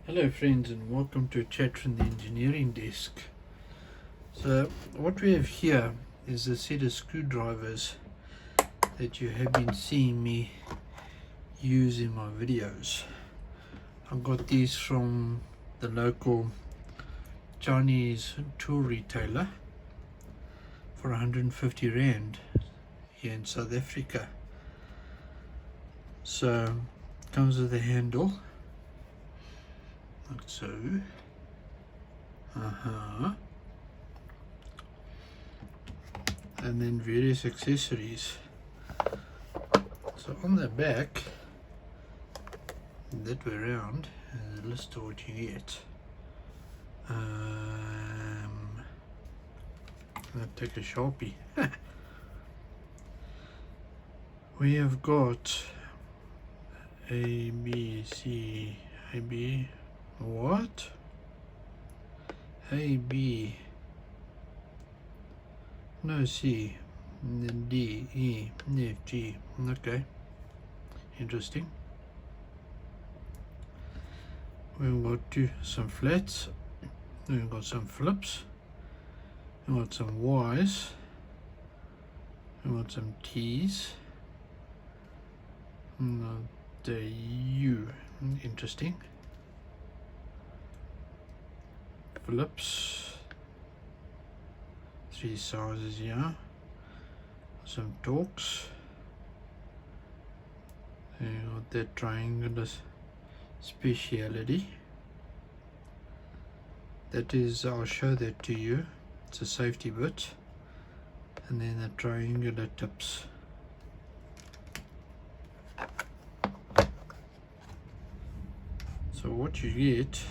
Hello friends, and welcome to a chat from the engineering desk. So what we have here is a set of screwdrivers that you have been seeing me use in my videos. I got these from the local Chinese tool retailer for 150 Rand here in South Africa. So it comes with a handle like so. And then various accessories. So on the back, that way around, is a list of what you get. I'll take a Sharpie. We have got A, B, C, A, B, what? A, B, no, C, D, E, F, G. Okay, interesting. We've got some flats, we've got some flips, we've got some Y's, we've got some T's, and the U, interesting. Flips, 3 sizes here, some torques, and you got that triangular speciality. That is, I'll show that to you, it's a safety bit, and then the triangular tips. So what you get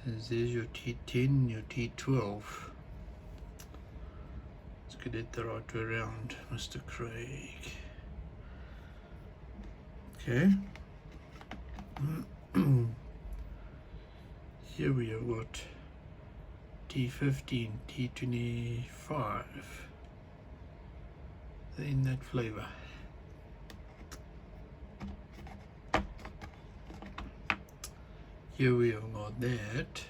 is there's your T10, your T12. Let's get it the right way around, Mr. Craig. Okay. Here we have got T15, T25. They're in that flavor. Here we have got that.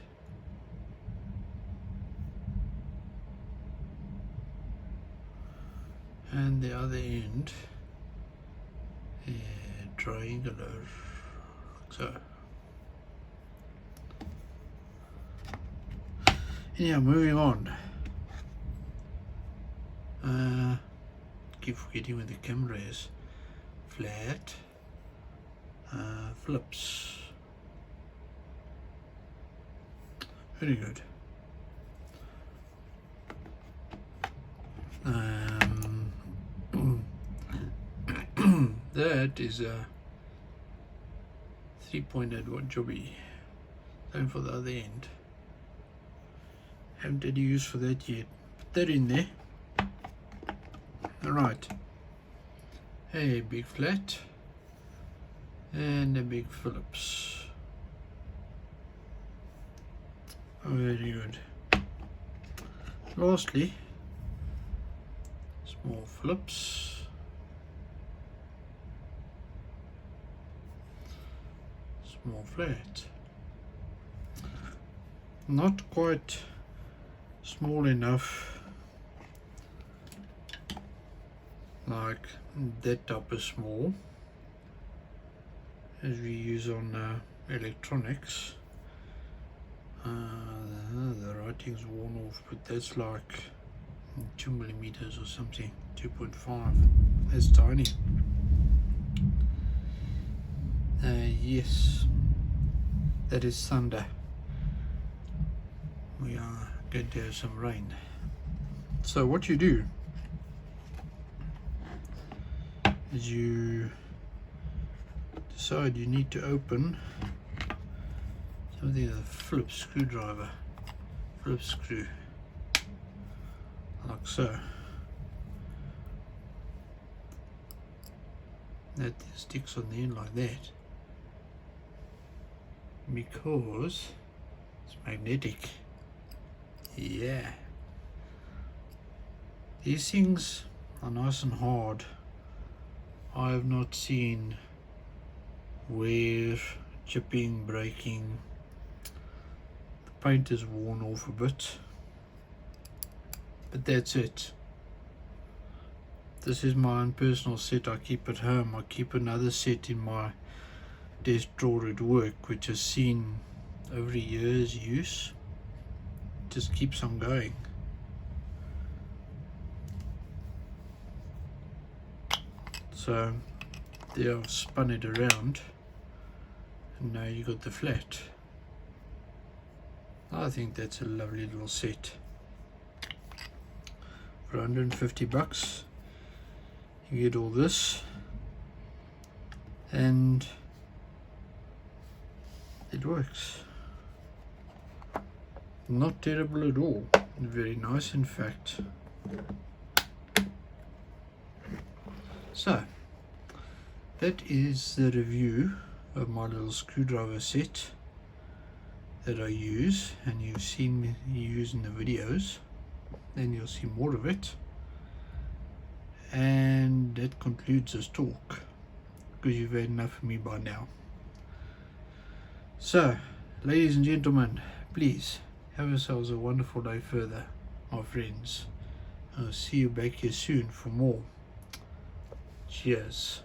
And the other end, triangular, like so. Yeah, moving on. Keep forgetting where the camera is. Flat, flips. Very good. That is a 3.8 watt jobby. Same for the other end. Haven't had use for that yet. Put that in there. Alright. A big flat and a big Phillips. Very good. Lastly, small Phillips, small flat. Not quite small enough like that type of small as we use on electronics. The writing's worn off, but that's like 2 millimeters or something, 2.5. That's tiny. Yes, that is thunder. We are going to have some rain. So what you do is you decide you need to open something with a flip screwdriver, flip screw, like so. That sticks on the end like that because it's magnetic. Yeah, these things are nice and hard. I have not seen wear, chipping, breaking. The paint is worn off a bit, but that's it. This is my own personal set I keep at home. I keep another set in my desk drawer at work, which has seen over a year's use. Just keeps on going. So there, I've spun it around, and now you got the flat. I think that's a lovely little set. For 150 bucks, you get all this, and it works. Not terrible at all. Very nice, in fact. So that is the review of my little screwdriver set that I use, and you've seen me use in the videos, and you'll see more of it. And that concludes this talk, because you've had enough of me by now. So, ladies and gentlemen, please have yourselves a wonderful day further, my friends. I'll see you back here soon for more. Cheers.